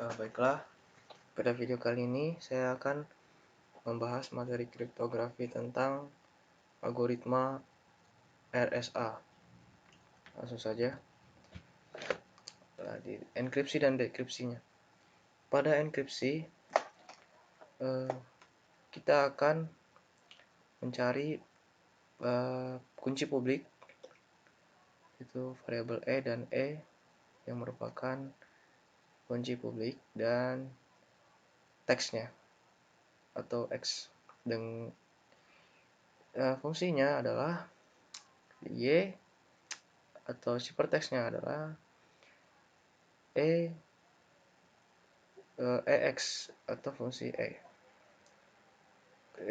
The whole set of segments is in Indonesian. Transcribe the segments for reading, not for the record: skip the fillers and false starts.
Baiklah, pada video kali ini saya akan membahas materi kriptografi tentang algoritma RSA. Langsung saja, di enkripsi dan dekripsinya. Pada enkripsi, kita akan mencari kunci publik, itu variabel E dan E yang merupakan kunci publik, dan teksnya atau X. Dan fungsinya adalah Y, atau ciphertextnya adalah EX atau fungsi E,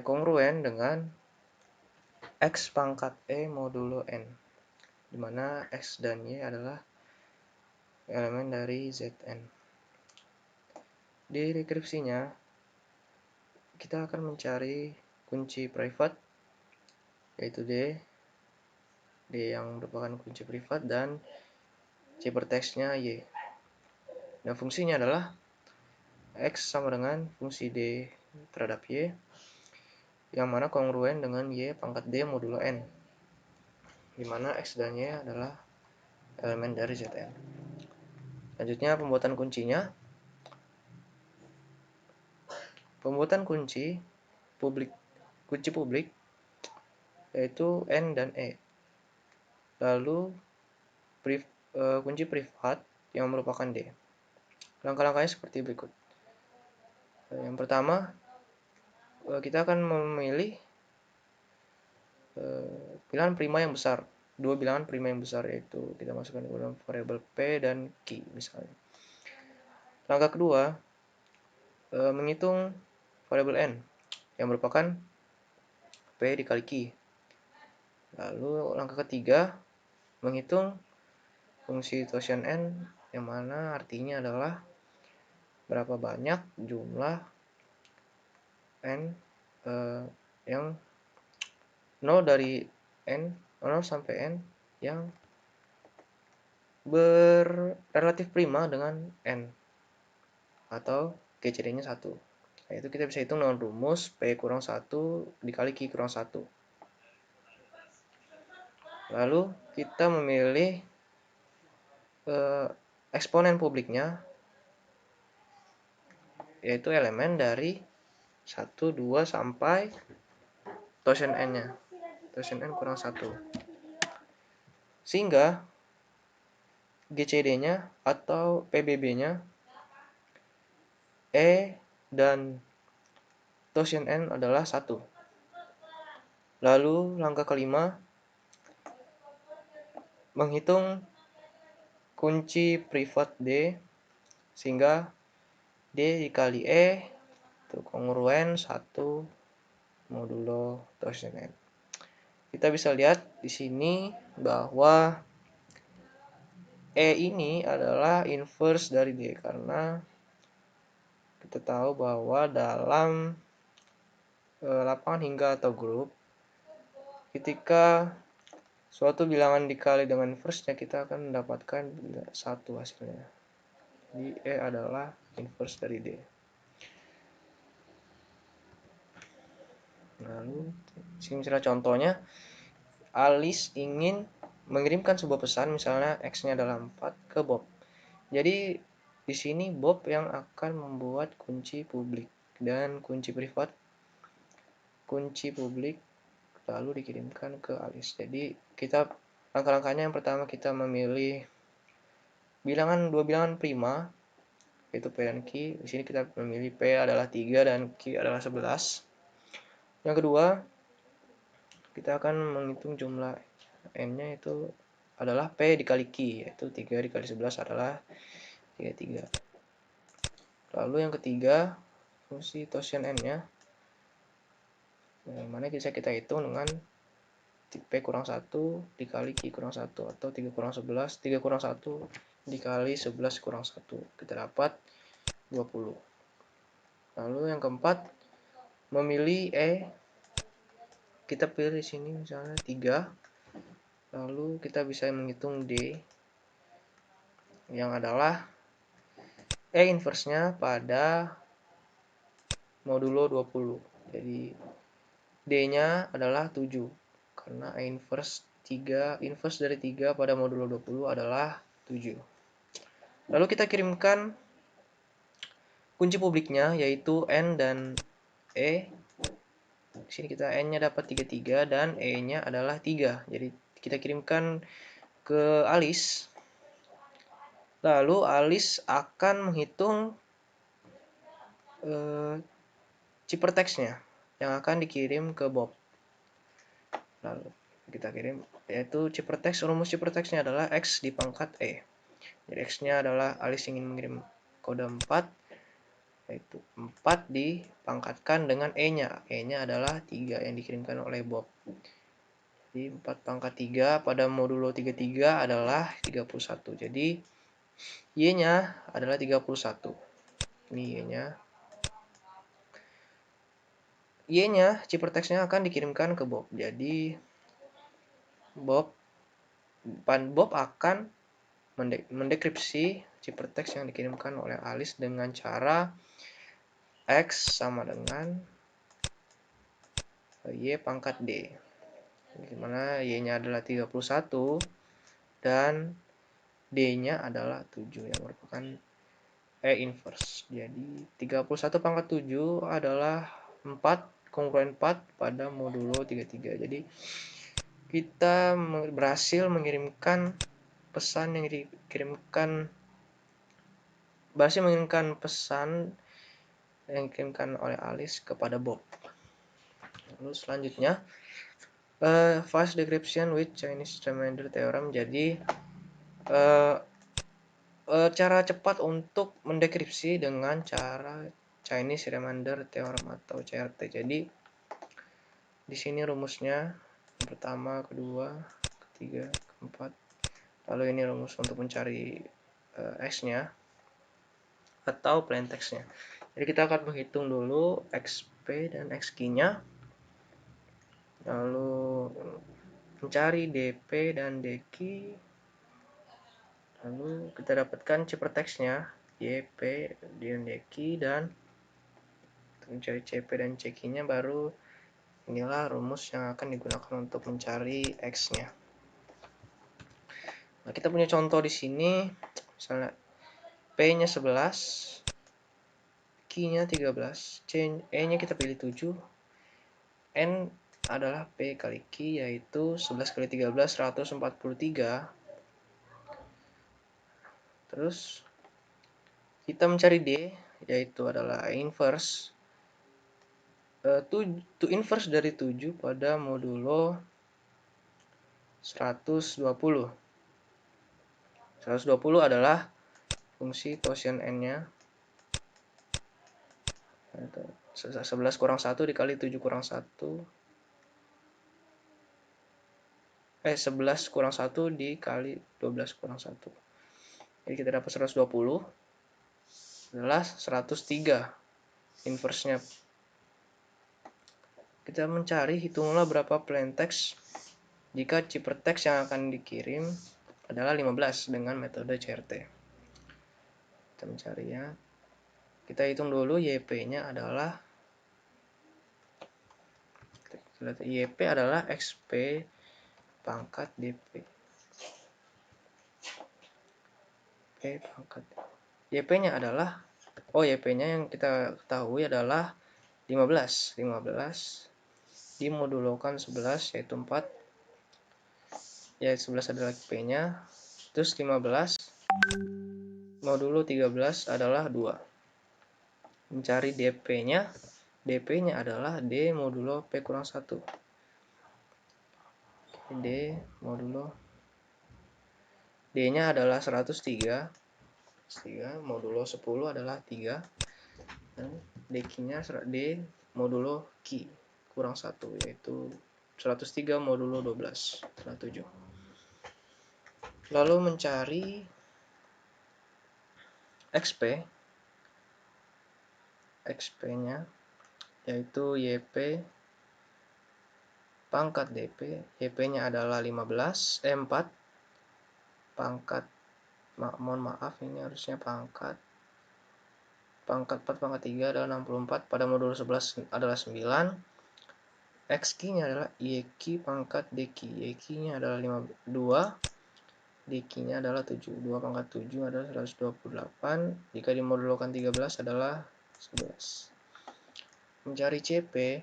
kongruen dengan X pangkat E modulo N, di mana X dan Y adalah elemen dari Zn. Di dekripsinya, kita akan mencari kunci privat, yaitu D yang merupakan kunci privat, dan ciphertextnya Y. Dan fungsinya adalah X sama dengan fungsi D terhadap Y, yang mana kongruen dengan Y pangkat D modulo N, di mana X dan Y adalah elemen dari Zn. Selanjutnya, pembuatan kuncinya. Pembuatan kunci publik yaitu N dan E. Lalu kunci privat yang merupakan D. Langkah-langkahnya seperti berikut. Yang pertama, kita akan memilih bilangan prima yang besar. Dua bilangan prima yang besar, yaitu kita masukkan ke dalam variabel P dan Q misalnya. Langkah kedua, menghitung variabel N yang merupakan P dikali Q. Lalu langkah ketiga, menghitung fungsi tosian N, yang mana artinya adalah berapa banyak jumlah N yang 0 dari N, 0 sampai N yang berrelatif prima dengan N, atau GCD-nya 1. Nah, itu kita bisa hitung dengan rumus P kurang 1 dikali Q kurang 1. Lalu kita memilih eksponen publiknya, yaitu elemen dari 1, 2, sampai tosian N-nya. Tosian N kurang 1. Sehingga GCD-nya atau PBB-nya E dan tosian N adalah 1. Lalu langkah kelima, menghitung kunci privat D, sehingga D dikali E itu kongruen 1 modulo tosian N. Kita bisa lihat di sini bahwa E ini adalah inverse dari D, karena kita tahu bahwa dalam lapangan hingga atau grup, ketika suatu bilangan dikali dengan inverse-nya, kita akan mendapatkan 1 hasilnya. Jadi E adalah inverse dari D. Lalu sini misalnya contohnya, Alice ingin mengirimkan sebuah pesan, misalnya X-nya adalah 4, ke Bob. Jadi di sini Bob yang akan membuat kunci publik dan kunci privat. Kunci publik lalu dikirimkan ke Alice. Jadi kita langkah-langkahnya, yang pertama kita memilih dua bilangan prima, yaitu P dan Q. Di sini kita memilih P adalah 3 dan Q adalah 11. Yang kedua, kita akan menghitung jumlah N-nya, itu adalah P dikali Q, yaitu 3 dikali 11 adalah 33. Lalu yang ketiga, fungsi tosian N-nya, yang mana bisa kita hitung dengan P kurang 1 dikali Q kurang 1, atau 3 kurang 11, 3 kurang 1 dikali 11 kurang 1, kita dapat 20. Lalu yang keempat, memilih E, kita pilih di sini misalnya 3. Lalu kita bisa menghitung D, yang adalah E inverse-nya pada modulo 20. Jadi D-nya adalah 7. Karena E inverse dari 3 pada modulo 20 adalah 7. Lalu kita kirimkan kunci publiknya yaitu N dan E. Di sini kita N-nya dapat 33 dan E-nya adalah 3. Jadi kita kirimkan ke Alice. Lalu Alice akan menghitung ciphertext-nya yang akan dikirim ke Bob. Lalu kita kirim, yaitu rumus ciphertext-nya adalah X di pangkat E. Jadi X-nya adalah Alice ingin mengirim kode 4, yaitu 4 dipangkatkan dengan E-nya. E-nya adalah 3 yang dikirimkan oleh Bob. Jadi 4 pangkat 3 pada modulo 33 adalah 31. Jadi Y-nya adalah 31. Ini Y-nya. Y-nya, ciphertext-nya akan dikirimkan ke Bob. Jadi Bob akan mendekripsi ciphertext yang dikirimkan oleh Alice dengan cara X sama dengan Y pangkat D. Dimana Y-nya adalah 31 dan D-nya adalah 7 yang merupakan E inverse. Jadi 31 pangkat 7 adalah 4 kongruen 4 pada modulo 33. Jadi kita berhasil mengirimkan pesan yang dikirimkan oleh Alice kepada Bob. Lalu selanjutnya fast decryption with Chinese remainder theorem. Jadi cara cepat untuk mendekripsi dengan cara Chinese remainder theorem atau CRT. Jadi di sini rumusnya yang pertama, kedua, ketiga, keempat. Lalu ini rumus untuk mencari X-nya atau plaintext-nya. Jadi kita akan menghitung dulu XP dan XQ-nya. Lalu mencari DP dan DQ. Lalu kita dapatkan ciphertext-nya YP dan DQ, dan mencari CP dan CQ-nya baru inilah rumus yang akan digunakan untuk mencari X-nya. Nah, kita punya contoh di sini, misalnya P-nya 11, Q-nya 13, E-nya kita pilih 7, N adalah P kali Q, yaitu 11 kali 13, 143. Terus kita mencari D, yaitu adalah inverse. Inverse dari 7 pada modulo 120. 120 adalah fungsi tosian N-nya. 11 kurang 1 dikali 7 kurang 1. 11 kurang 1 dikali 12 kurang 1. Jadi kita dapat 120 adalah 103 inverse-nya. Kita mencari, hitunglah berapa plaintext jika ciphertext yang akan dikirim adalah 15 dengan metode CRT. Kita mencari ya. Kita hitung dulu YP-nya adalah YP adalah XP pangkat DP. P pangkat. YP-nya adalah YP-nya yang kita ketahui adalah 15 dimodulokan 11 yaitu 4. Ya 11 adalah P-nya. Terus 15 modulo 13 adalah 2. Mencari DP-nya. DP-nya adalah D modulo P kurang 1. D modulo D-nya adalah 103. Modulo 10 adalah 3. Dan DQ-nya D modulo Q kurang 1, yaitu 103 modulo 12 adalah 7. Lalu mencari XP-nya yaitu YP pangkat DP. YP-nya adalah 4 pangkat, mohon maaf ini harusnya pangkat pangkat 4 pangkat 3 adalah 64, pada modulo 11 adalah 9. X key-nya adalah Y key pangkat D key. Y key-nya adalah 52, D key-nya adalah 7. 2 pangkat 7 adalah 128. Jika dimodulokan 13 adalah 11. Mencari CP,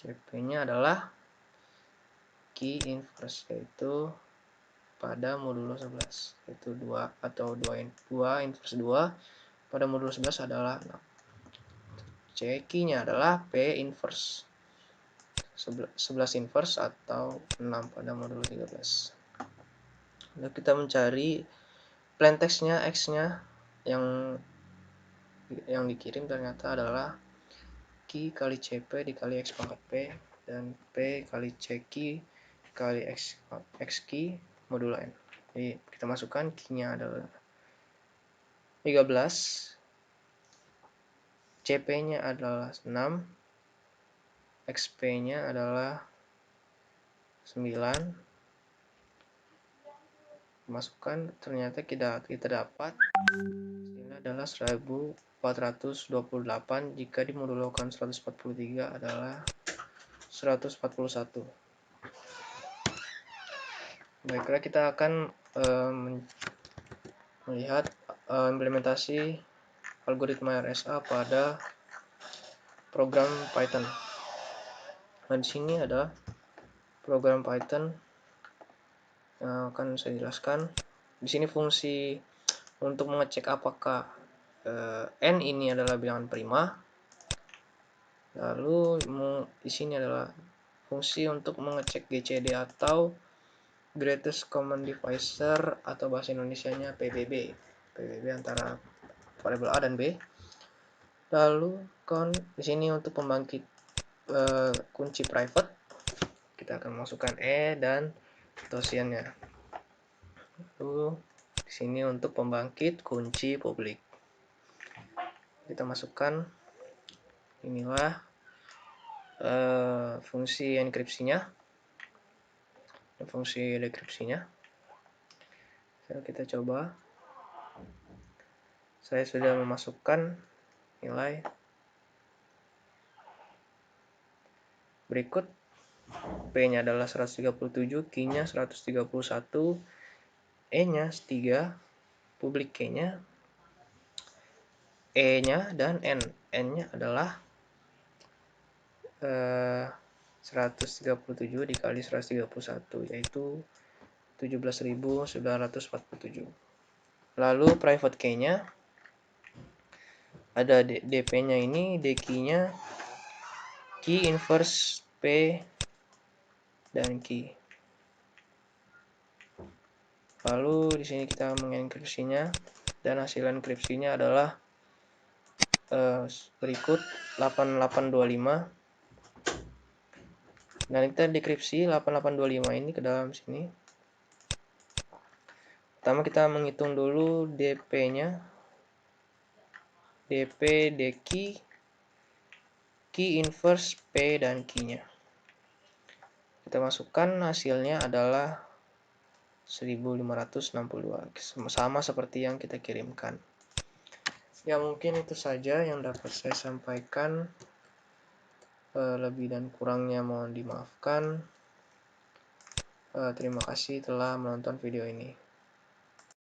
CP-nya adalah key inverse, yaitu pada modulo 11, yaitu 2 atau 2 inverse 2 pada modulo 11 adalah 6. C key-nya adalah P inverse, 11 inverse atau 6 pada modulo 13. Lalu kita mencari plain text-nya, X-nya yang dikirim ternyata adalah key kali CP dikali X pangkat P, dan P kali C key kali X key modulo N. Jadi kita masukkan key-nya adalah 13, CP-nya adalah 6, XP-nya adalah 9. Masukkan, ternyata kita dapat ini adalah 1428, jika dimodulokan 143 adalah 141. Baiklah, kita akan melihat implementasi algoritma RSA pada program Python. Nah, di sini ada program Python yang akan saya jelaskan. Di sini fungsi untuk mengecek apakah n ini adalah bilangan prima. Lalu di sini adalah fungsi untuk mengecek GCD atau Greatest Common Divisor, atau bahasa Indonesianya PBB. PBB antara variabel A dan B. Lalu di sini untuk pembangkit kunci private, kita akan masukkan E dan tosiannya. Lalu di sini untuk pembangkit kunci publik, kita masukkan, inilah fungsi enkripsinya dan fungsi dekripsinya. Kita coba. Saya sudah memasukkan nilai berikut. P-nya adalah 137, key-nya 131, E-nya 3, public key-nya, E-nya, dan N-nya adalah 137 dikali 131, yaitu 17.947. Lalu private key-nya ada DP-nya ini, D key-nya, key inverse P dan key. Lalu di sini kita mengenkripsinya, dan hasil enkripsinya adalah berikut 8825. Dan kita dekripsi 8825 ini ke dalam sini. Pertama kita menghitung dulu DP-nya, DP, D key, key inverse P dan key-nya. Kita masukkan, hasilnya adalah 1562, sama seperti yang kita kirimkan. Ya, mungkin itu saja yang dapat saya sampaikan. Lebih dan kurangnya mohon dimaafkan. Terima kasih telah menonton video ini.